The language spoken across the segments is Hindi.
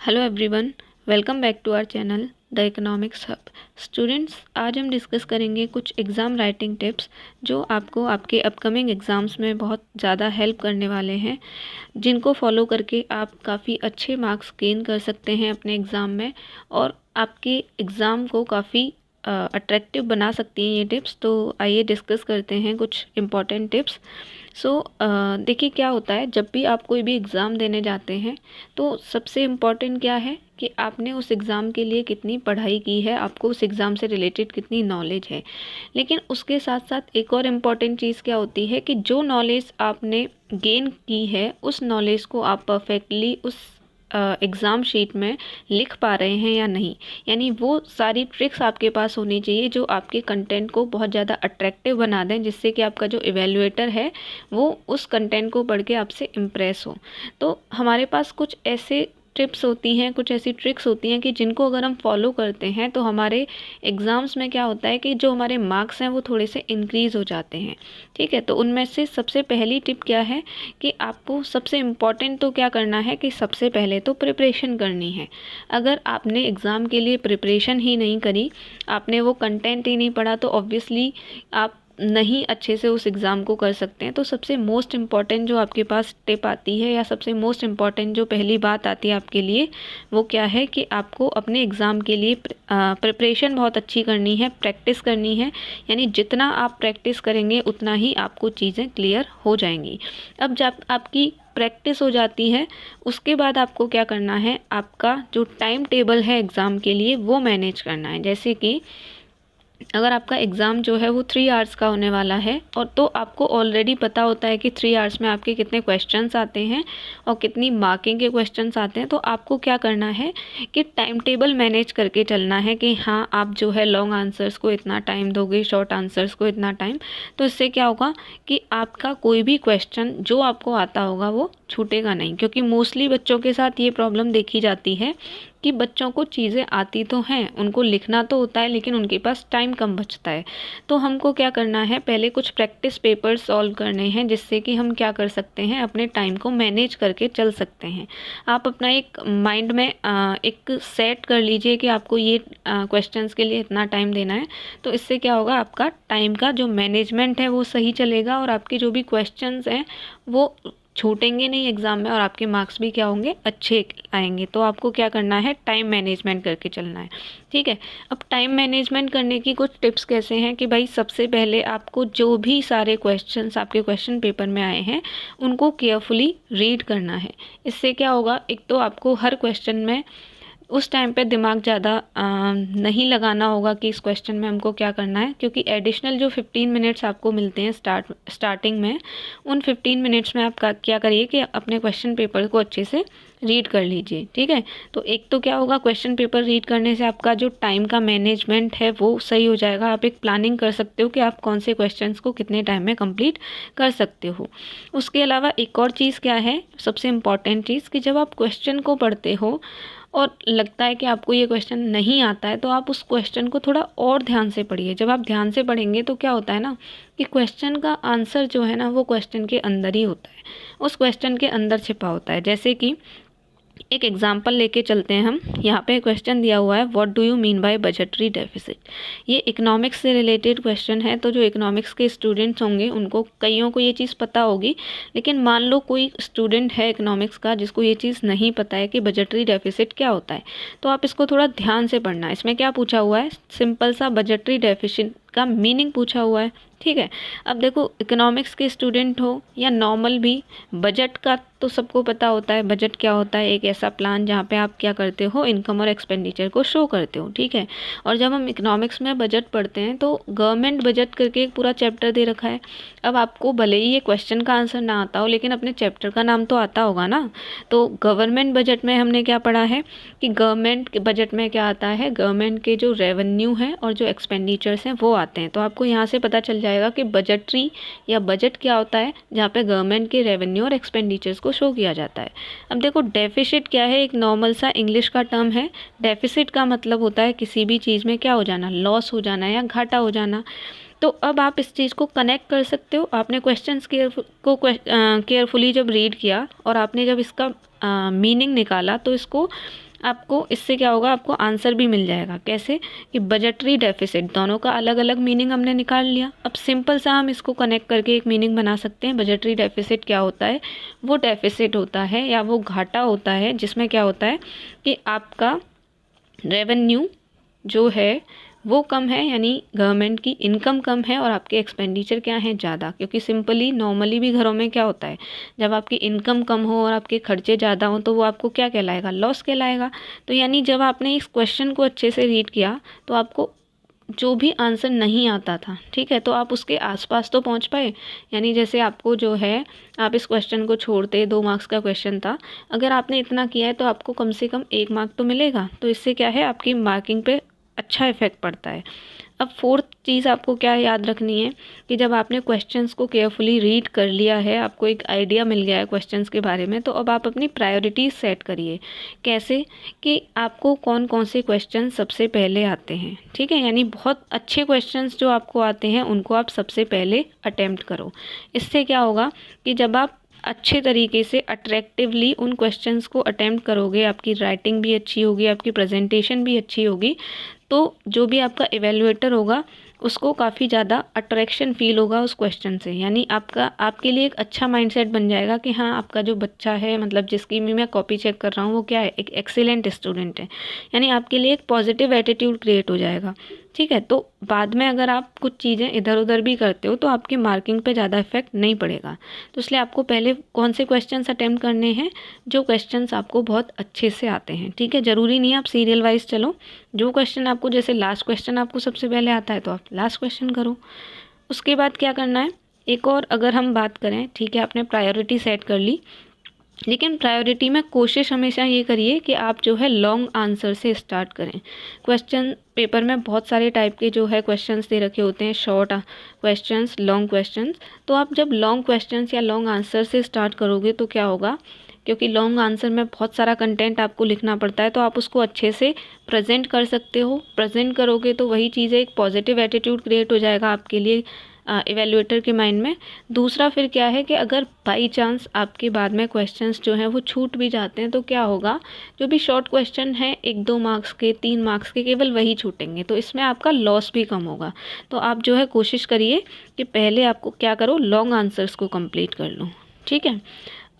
Hello everyone, welcome back to our channel the economics hub. Students, आज हम डिस्कस करेंगे कुछ एग्ज़ाम राइटिंग टिप्स जो आपको आपके अपकमिंग एग्ज़ाम्स में बहुत ज़्यादा हेल्प करने वाले हैं, जिनको फॉलो करके आप काफ़ी अच्छे मार्क्स गेन कर सकते हैं अपने एग्ज़ाम में और आपके एग्ज़ाम को काफ़ी अट्रैक्टिव बना सकती हैं ये टिप्स। तो आइए डिस्कस करते हैं कुछ इम्पॉर्टेंट टिप्स। देखिए क्या होता है, जब भी आप कोई भी एग्ज़ाम देने जाते हैं तो सबसे इम्पॉर्टेंट क्या है कि आपने उस एग्ज़ाम के लिए कितनी पढ़ाई की है, आपको उस एग्ज़ाम से रिलेटेड कितनी नॉलेज है। लेकिन उसके साथ साथ एक और इम्पॉर्टेंट चीज़ क्या होती है कि जो नॉलेज आपने गेन की है उस नॉलेज को आप परफेक्टली उस एग्ज़ाम शीट में लिख पा रहे हैं या नहीं। यानी वो सारी ट्रिक्स आपके पास होनी चाहिए जो आपके कंटेंट को बहुत ज़्यादा अट्रैक्टिव बना दें, जिससे कि आपका जो इवैल्यूएटर है वो उस कंटेंट को पढ़ के आपसे इम्प्रेस हो। तो हमारे पास कुछ ऐसे टिप्स होती हैं, कुछ ऐसी ट्रिक्स होती हैं कि जिनको अगर हम फॉलो करते हैं तो हमारे एग्ज़ाम्स में क्या होता है कि जो हमारे मार्क्स हैं वो थोड़े से इंक्रीज़ हो जाते हैं। ठीक है, तो उनमें से सबसे पहली टिप क्या है कि आपको सबसे इम्पॉर्टेंट तो क्या करना है कि सबसे पहले तो प्रिपरेशन करनी है। अगर आपने एग्ज़ाम के लिए प्रिपरेशन ही नहीं करी, आपने वो कंटेंट ही नहीं पढ़ा, तो ऑब्वियसली आप नहीं अच्छे से उस एग्ज़ाम को कर सकते हैं। तो सबसे मोस्ट इम्पॉर्टेंट जो आपके पास टिप आती है या सबसे मोस्ट इम्पॉर्टेंट जो पहली बात आती है आपके लिए, वो क्या है कि आपको अपने एग्ज़ाम के लिए प्रिपरेशन बहुत अच्छी करनी है, प्रैक्टिस करनी है। यानी जितना आप प्रैक्टिस करेंगे उतना ही आपको चीज़ें क्लियर हो जाएंगी। अब जब आपकी प्रैक्टिस हो जाती है उसके बाद आपको क्या करना है, आपका जो टाइम टेबल है एग्ज़ाम के लिए वो मैनेज करना है। जैसे कि अगर आपका एग्ज़ाम जो है वो 3 आवर्स का होने वाला है और तो आपको ऑलरेडी पता होता है कि 3 आवर्स में आपके कितने क्वेश्चंस आते हैं और कितनी मार्किंग के क्वेश्चंस आते हैं, तो आपको क्या करना है कि टाइम टेबल मैनेज करके चलना है कि हाँ, आप जो है लॉन्ग आंसर्स को इतना टाइम दोगे, शॉर्ट आंसर्स को इतना टाइम। तो इससे क्या होगा कि आपका कोई भी क्वेश्चन जो आपको आता होगा वो छूटेगा नहीं, क्योंकि मोस्टली बच्चों के साथ ये प्रॉब्लम देखी जाती है कि बच्चों को चीज़ें आती तो हैं, उनको लिखना तो होता है, लेकिन उनके पास टाइम कम बचता है। तो हमको क्या करना है, पहले कुछ प्रैक्टिस पेपर सॉल्व करने हैं, जिससे कि हम क्या कर सकते हैं, अपने टाइम को मैनेज करके चल सकते हैं। आप अपना एक माइंड में एक सेट कर लीजिए कि आपको ये क्वेश्चंस के लिए इतना टाइम देना है। तो इससे क्या होगा, आपका टाइम का जो मैनेजमेंट है वो सही चलेगा और आपके जो भी क्वेश्चंस हैं वो छूटेंगे नहीं एग्ज़ाम में और आपके मार्क्स भी क्या होंगे, अच्छे आएंगे। तो आपको क्या करना है, टाइम मैनेजमेंट करके चलना है। ठीक है, अब टाइम मैनेजमेंट करने की कुछ टिप्स कैसे हैं कि भाई सबसे पहले आपको जो भी सारे क्वेश्चंस आपके क्वेश्चन पेपर में आए हैं उनको केयरफुली रीड करना है। इससे क्या होगा, एक तो आपको हर क्वेश्चन में उस टाइम पे दिमाग ज़्यादा नहीं लगाना होगा कि इस क्वेश्चन में हमको क्या करना है, क्योंकि एडिशनल जो 15 मिनट्स आपको मिलते हैं स्टार्टिंग में, उन 15 मिनट्स में आप क्या करिए कि अपने क्वेश्चन पेपर को अच्छे से रीड कर लीजिए। ठीक है, तो एक तो क्या होगा, क्वेश्चन पेपर रीड करने से आपका जो टाइम का मैनेजमेंट है वो सही हो जाएगा। आप एक प्लानिंग कर सकते हो कि आप कौन से क्वेश्चंस को कितने टाइम में कंप्लीट कर सकते हो। उसके अलावा एक और चीज़ क्या है, सबसे इम्पॉर्टेंट चीज़, कि जब आप क्वेश्चन को पढ़ते हो और लगता है कि आपको ये क्वेश्चन नहीं आता है, तो आप उस क्वेश्चन को थोड़ा और ध्यान से पढ़िए। जब आप ध्यान से पढ़ेंगे तो क्या होता है ना कि क्वेश्चन का आंसर जो है ना वो क्वेश्चन के अंदर ही होता है, उस क्वेश्चन के अंदर छिपा होता है। जैसे कि एक एग्जाम्पल लेके चलते हैं हम। यहाँ पे क्वेश्चन दिया हुआ है, what do you mean by budgetary deficit. ये इकोनॉमिक्स से रिलेटेड क्वेश्चन है। तो जो इकोनॉमिक्स के स्टूडेंट्स होंगे उनको कईयों को ये चीज़ पता होगी, लेकिन मान लो कोई स्टूडेंट है इकोनॉमिक्स का जिसको ये चीज़ नहीं पता है कि बजटरी डेफिसिट क्या होता है, तो आप इसको थोड़ा ध्यान से पढ़ना है। इसमें क्या पूछा हुआ है, सिंपल सा बजटरी डेफिसिट का मीनिंग पूछा हुआ है। ठीक है, अब देखो इकोनॉमिक्स के स्टूडेंट हो या नॉर्मल भी, बजट का तो सबको पता होता है। बजट क्या होता है, एक ऐसा प्लान जहाँ पे आप क्या करते हो, इनकम और एक्सपेंडिचर को शो करते हो। ठीक है, और जब हम इकोनॉमिक्स में बजट पढ़ते हैं तो गवर्नमेंट बजट करके एक पूरा चैप्टर दे रखा है। अब आपको भले ही ये क्वेश्चन का आंसर ना आता हो, लेकिन अपने चैप्टर का नाम तो आता होगा ना। तो गवर्नमेंट बजट में हमने क्या पढ़ा है कि गवर्नमेंट के बजट में क्या आता है, गवर्नमेंट के जो रेवेन्यू है और जो एक्सपेंडिचर्स हैं वो आते हैं। तो आपको यहाँ से पता चल जाएगा कि बजटरी या बजट क्या होता है, जहाँ पे गवर्नमेंट के रेवेन्यू और एक्सपेंडिचर्स को शो किया जाता है। अब देखो डेफिसिट क्या है, एक नॉर्मल सा इंग्लिश का टर्म है। डेफिसिट का मतलब होता है किसी भी चीज़ में क्या हो जाना, लॉस हो जाना या घाटा हो जाना। तो अब आप इस चीज़ को कनेक्ट कर सकते हो। आपने क्वेश्चंस केयरफुली जब रीड किया और आपने जब इसका मीनिंग निकाला, तो इसको आपको इससे क्या होगा, आपको आंसर भी मिल जाएगा। कैसे कि बजटरी डेफिसिट, दोनों का अलग अलग मीनिंग हमने निकाल लिया। अब सिंपल सा हम इसको कनेक्ट करके एक मीनिंग बना सकते हैं। बजटरी डेफिसिट क्या होता है, वो डेफिसिट होता है या वो घाटा होता है जिसमें क्या होता है कि आपका रेवेन्यू जो है वो कम है, यानी गवर्नमेंट की इनकम कम है और आपके एक्सपेंडिचर क्या है, ज़्यादा। क्योंकि सिंपली नॉर्मली भी घरों में क्या होता है, जब आपकी इनकम कम हो और आपके खर्चे ज़्यादा हो तो वो आपको क्या कहलाएगा, लॉस कहलाएगा। तो यानी जब आपने इस क्वेश्चन को अच्छे से रीड किया तो आपको जो भी आंसर नहीं आता था, ठीक है, तो आप उसके आसपास तो पहुंच पाए। यानी जैसे आपको जो है, आप इस क्वेश्चन को छोड़ते, 2 मार्क्स का क्वेश्चन था, अगर आपने इतना किया है तो आपको कम से कम 1 मार्क तो मिलेगा। तो इससे क्या है, आपकी मार्किंग पे अच्छा इफेक्ट पड़ता है। अब फोर्थ चीज़ आपको क्या याद रखनी है कि जब आपने क्वेश्चंस को केयरफुली रीड कर लिया है, आपको एक आइडिया मिल गया है क्वेश्चंस के बारे में, तो अब आप अपनी प्रायोरिटीज़ सेट करिए। कैसे कि आपको कौन कौन से क्वेश्चन सबसे पहले आते हैं, ठीक है, यानी बहुत अच्छे क्वेश्चंस जो आपको आते हैं उनको आप सबसे पहले अटेम्प्ट करो। इससे क्या होगा कि जब आप अच्छे तरीके से अट्रैक्टिवली उन क्वेश्चंस को अटेम्प्ट करोगे, आपकी राइटिंग भी अच्छी होगी, आपकी प्रेजेंटेशन भी अच्छी होगी, तो जो भी आपका इवैल्यूएटर होगा उसको काफ़ी ज़्यादा अट्रैक्शन फील होगा उस क्वेश्चन से। यानी आपके लिए एक अच्छा माइंडसेट बन जाएगा कि हाँ, आपका जो बच्चा है, मतलब जिसकी भी मैं कॉपी चेक कर रहा हूँ, वो क्या है, एक एक्सीलेंट स्टूडेंट है। यानी आपके लिए एक पॉजिटिव एटीट्यूड क्रिएट हो जाएगा, ठीक है। तो बाद में अगर आप कुछ चीज़ें इधर उधर भी करते हो तो आपकी मार्किंग पे ज़्यादा इफेक्ट नहीं पड़ेगा। तो इसलिए आपको पहले कौन से क्वेश्चंस अटेम्प्ट करने हैं, जो क्वेश्चंस आपको बहुत अच्छे से आते हैं, ठीक है। ज़रूरी नहीं है आप सीरियल वाइज चलो, जो क्वेश्चन आपको, जैसे लास्ट क्वेश्चन आपको सबसे पहले आता है तो आप लास्ट क्वेश्चन करो। उसके बाद क्या करना है, एक और अगर हम बात करें, ठीक है, आपने प्रायोरिटी सेट कर ली, लेकिन प्रायोरिटी में कोशिश हमेशा ये करिए कि आप जो है लॉन्ग आंसर से स्टार्ट करें। क्वेश्चन पेपर में बहुत सारे टाइप के जो है क्वेश्चंस दे रखे होते हैं, शॉर्ट क्वेश्चंस, लॉन्ग क्वेश्चंस। तो आप जब लॉन्ग क्वेश्चंस या लॉन्ग आंसर से स्टार्ट करोगे तो क्या होगा, क्योंकि लॉन्ग आंसर में बहुत सारा कंटेंट आपको लिखना पड़ता है, तो आप उसको अच्छे से प्रेजेंट कर सकते हो। प्रेजेंट करोगे तो वही चीज़ें, एक पॉजिटिव एटीट्यूड क्रिएट हो जाएगा आपके लिए इवैल्यूएटर के माइंड में। दूसरा फिर क्या है कि अगर बाई चांस आपके बाद में क्वेश्चंस जो हैं वो छूट भी जाते हैं तो क्या होगा, जो भी शॉर्ट क्वेश्चन है 1-2 मार्क्स के, 3 मार्क्स के, केवल वही छूटेंगे, तो इसमें आपका लॉस भी कम होगा। तो आप जो है कोशिश करिए कि पहले आपको क्या करो, लॉन्ग आंसर्स को कंप्लीट कर लो, ठीक है।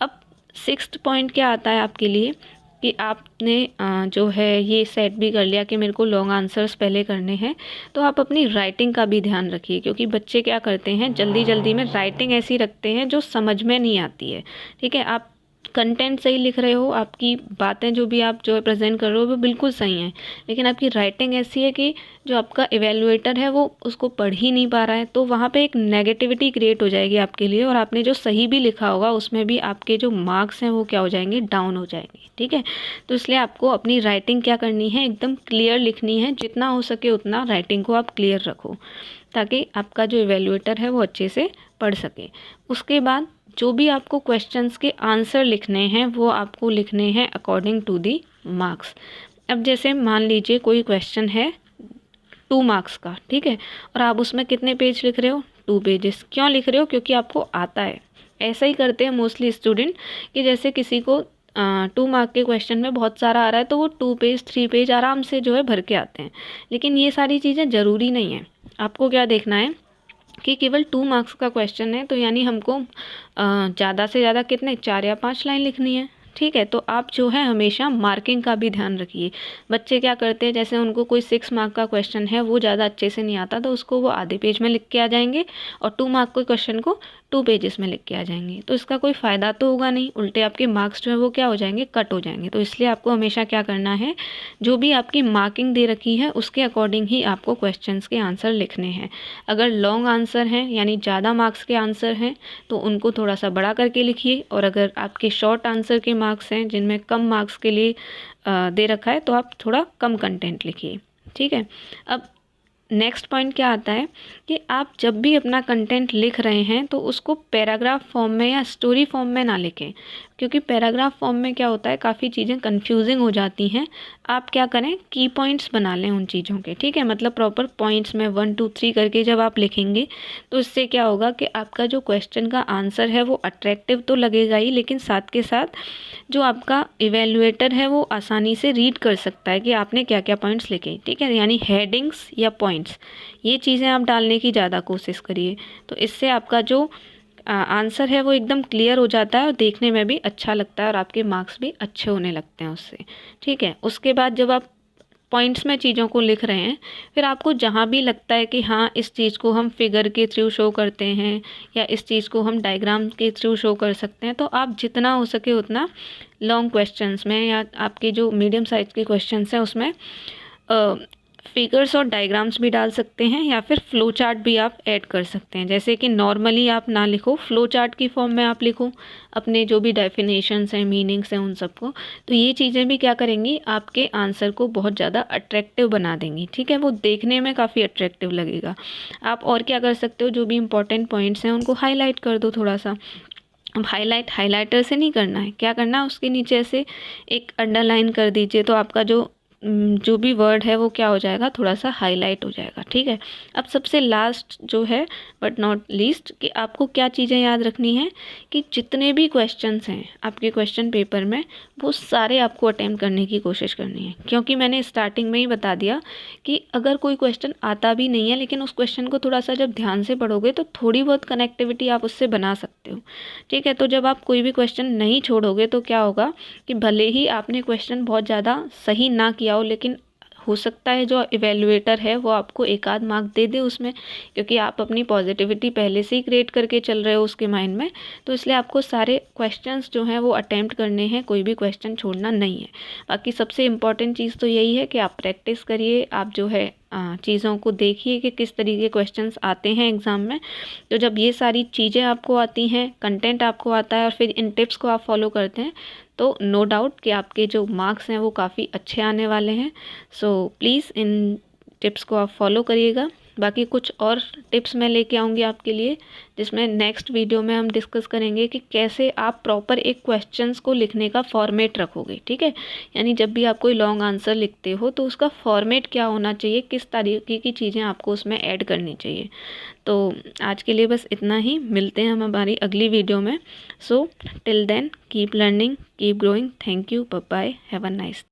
अब 6th पॉइंट क्या आता है आपके लिए कि आपने जो है ये सेट भी कर लिया कि मेरे को लॉन्ग आंसर्स पहले करने हैं, तो आप अपनी राइटिंग का भी ध्यान रखिए। क्योंकि बच्चे क्या करते हैं, जल्दी जल्दी में राइटिंग ऐसी रखते हैं जो समझ में नहीं आती है, ठीक है। आप कंटेंट सही लिख रहे हो, आपकी बातें जो भी आप जो है प्रेजेंट कर रहे हो वो बिल्कुल सही हैं, लेकिन आपकी राइटिंग ऐसी है कि जो आपका इवैल्यूएटर है वो उसको पढ़ ही नहीं पा रहा है, तो वहाँ पे एक नेगेटिविटी क्रिएट हो जाएगी आपके लिए, और आपने जो सही भी लिखा होगा उसमें भी आपके जो मार्क्स हैं वो क्या हो जाएंगे, डाउन हो जाएंगे, ठीक है। तो इसलिए आपको अपनी राइटिंग क्या करनी है, एकदम क्लियर लिखनी है, जितना हो सके उतना राइटिंग को आप क्लियर रखो, ताकि आपका जो इवैल्यूएटर है वो अच्छे से पढ़ सके। उसके बाद जो भी आपको क्वेश्चंस के आंसर लिखने हैं वो आपको लिखने हैं अकॉर्डिंग टू दी मार्क्स। अब जैसे मान लीजिए कोई क्वेश्चन है 2 मार्क्स का, ठीक है, और आप उसमें कितने पेज लिख रहे हो, 2 पेजेस। क्यों लिख रहे हो, क्योंकि आपको आता है। ऐसा ही करते हैं मोस्टली स्टूडेंट कि जैसे किसी को 2 मार्क के क्वेश्चन में बहुत सारा आ रहा है तो वो 2 पेज 3 पेज आराम से जो है भर के आते हैं, लेकिन ये सारी चीज़ें ज़रूरी नहीं है। आपको क्या देखना है कि केवल 2 मार्क्स का क्वेश्चन है, तो यानी हमको ज़्यादा से ज़्यादा कितने, 4 या 5 लाइन लिखनी है, ठीक है। तो आप जो है हमेशा मार्किंग का भी ध्यान रखिए। बच्चे क्या करते हैं, जैसे उनको कोई 6 मार्क का क्वेश्चन है वो ज़्यादा अच्छे से नहीं आता, तो उसको वो आधे पेज में लिख के आ जाएंगे, और 2 मार्क के क्वेश्चन को 2 पेजेस में लिख के आ जाएंगे। तो इसका कोई फ़ायदा तो होगा नहीं, उल्टे आपके मार्क्स जो है वो क्या हो जाएंगे, कट हो जाएंगे। तो इसलिए आपको हमेशा क्या करना है, जो भी आपकी मार्किंग दे रखी है उसके अकॉर्डिंग ही आपको क्वेश्चंस के आंसर लिखने हैं। अगर लॉन्ग आंसर हैं, यानी ज़्यादा मार्क्स के आंसर हैं, तो उनको थोड़ा सा बड़ा करके लिखिए, और अगर आपके शॉर्ट आंसर के मार्क्स हैं जिनमें कम मार्क्स के लिए दे रखा है, तो आप थोड़ा कम कंटेंट लिखिए, ठीक है। अब नेक्स्ट पॉइंट क्या आता है कि आप जब भी अपना कंटेंट लिख रहे हैं तो उसको पैराग्राफ फॉर्म में या स्टोरी फॉर्म में ना लिखें, क्योंकि पैराग्राफ फॉर्म में क्या होता है, काफ़ी चीज़ें कंफ्यूजिंग हो जाती हैं। आप क्या करें, की पॉइंट्स बना लें उन चीज़ों के, ठीक है, मतलब प्रॉपर पॉइंट्स में 1 2 3 करके जब आप लिखेंगे तो इससे क्या होगा कि आपका जो क्वेश्चन का आंसर है वो अट्रैक्टिव तो लगेगा ही, लेकिन साथ के साथ जो आपका इवेल्युएटर है वो आसानी से रीड कर सकता है कि आपने क्या क्या पॉइंट्स लिखे, ठीक है। यानी हेडिंग्स या पॉइंट्स, ये चीज़ें आप डालने की ज़्यादा कोशिश करिए, तो इससे आपका जो आंसर है वो एकदम क्लियर हो जाता है और देखने में भी अच्छा लगता है और आपके मार्क्स भी अच्छे होने लगते हैं उससे, ठीक है। उसके बाद जब आप पॉइंट्स में चीज़ों को लिख रहे हैं, फिर आपको जहाँ भी लगता है कि हाँ इस चीज़ को हम फिगर के थ्रू शो करते हैं या इस चीज़ को हम डायग्राम के थ्रू शो कर सकते हैं, तो आप जितना हो सके उतना लॉन्ग क्वेश्चंस में या आपके जो मीडियम साइज़ के क्वेश्चंस हैं उसमें फिगर्स और डायग्राम्स भी डाल सकते हैं या फिर फ्लो चार्ट भी आप ऐड कर सकते हैं। जैसे कि नॉर्मली आप ना लिखो, फ्लो चार्ट की फॉर्म में आप लिखो अपने जो भी डेफिनेशंस हैं, मीनिंग्स हैं, उन सबको। तो ये चीज़ें भी क्या करेंगी, आपके आंसर को बहुत ज़्यादा अट्रैक्टिव बना देंगी, ठीक है, वो देखने में काफ़ी अट्रैक्टिव लगेगा। आप और क्या कर सकते हो, जो भी इंपॉर्टेंट पॉइंट्स हैं उनको हाईलाइट कर दो थोड़ा सा। अब हाइलाइटर से नहीं करना है, क्या करना है, उसके नीचे से एक अंडरलाइन कर दीजिए, तो आपका जो भी वर्ड है वो क्या हो जाएगा, थोड़ा सा हाईलाइट हो जाएगा, ठीक है। अब सबसे लास्ट जो है बट नॉट लीस्ट, कि आपको क्या चीज़ें याद रखनी है कि जितने भी क्वेश्चंस हैं आपके क्वेश्चन पेपर में वो सारे आपको अटेम्प्ट करने की कोशिश करनी है। क्योंकि मैंने स्टार्टिंग में ही बता दिया कि अगर कोई क्वेश्चन आता भी नहीं है लेकिन उस क्वेश्चन को थोड़ा सा जब ध्यान से पढ़ोगे तो थोड़ी बहुत कनेक्टिविटी आप उससे बना सकते हो, ठीक है। तो जब आप कोई भी क्वेश्चन नहीं छोड़ोगे तो क्या होगा कि भले ही आपने क्वेश्चन बहुत ज़्यादा सही ना किया हो, लेकिन हो सकता है जो इवेल्युएटर है वो आपको एक आध मार्क दे दे उसमें, क्योंकि आप अपनी पॉजिटिविटी पहले से ही क्रिएट करके चल रहे हो उसके माइंड में। तो इसलिए आपको सारे क्वेश्चंस जो हैं वो अटेम्प्ट करने हैं, कोई भी क्वेश्चन छोड़ना नहीं है। बाकी सबसे इम्पॉर्टेंट चीज़ तो यही है कि आप प्रैक्टिस करिए, आप जो है चीज़ों को देखिए कि किस तरीके के क्वेश्चंस आते हैं एग्ज़ाम में। तो जब ये सारी चीज़ें आपको आती हैं, कंटेंट आपको आता है और फिर इन टिप्स को आप फॉलो करते हैं, तो नो डाउट कि आपके जो मार्क्स हैं वो काफ़ी अच्छे आने वाले हैं। सो प्लीज़ इन टिप्स को आप फॉलो करिएगा। बाकी कुछ और टिप्स मैं लेके आऊँगी आपके लिए, जिसमें नेक्स्ट वीडियो में हम डिस्कस करेंगे कि कैसे आप प्रॉपर एक क्वेश्चंस को लिखने का फॉर्मेट रखोगे, ठीक है। यानी जब भी आप कोई लॉन्ग आंसर लिखते हो तो उसका फॉर्मेट क्या होना चाहिए, किस तरीके की चीज़ें आपको उसमें ऐड करनी चाहिए। तो आज के लिए बस इतना ही, मिलते हैं हम हमारी अगली वीडियो में। So till then keep learning, keep growing. Thank you, bye bye, have a nice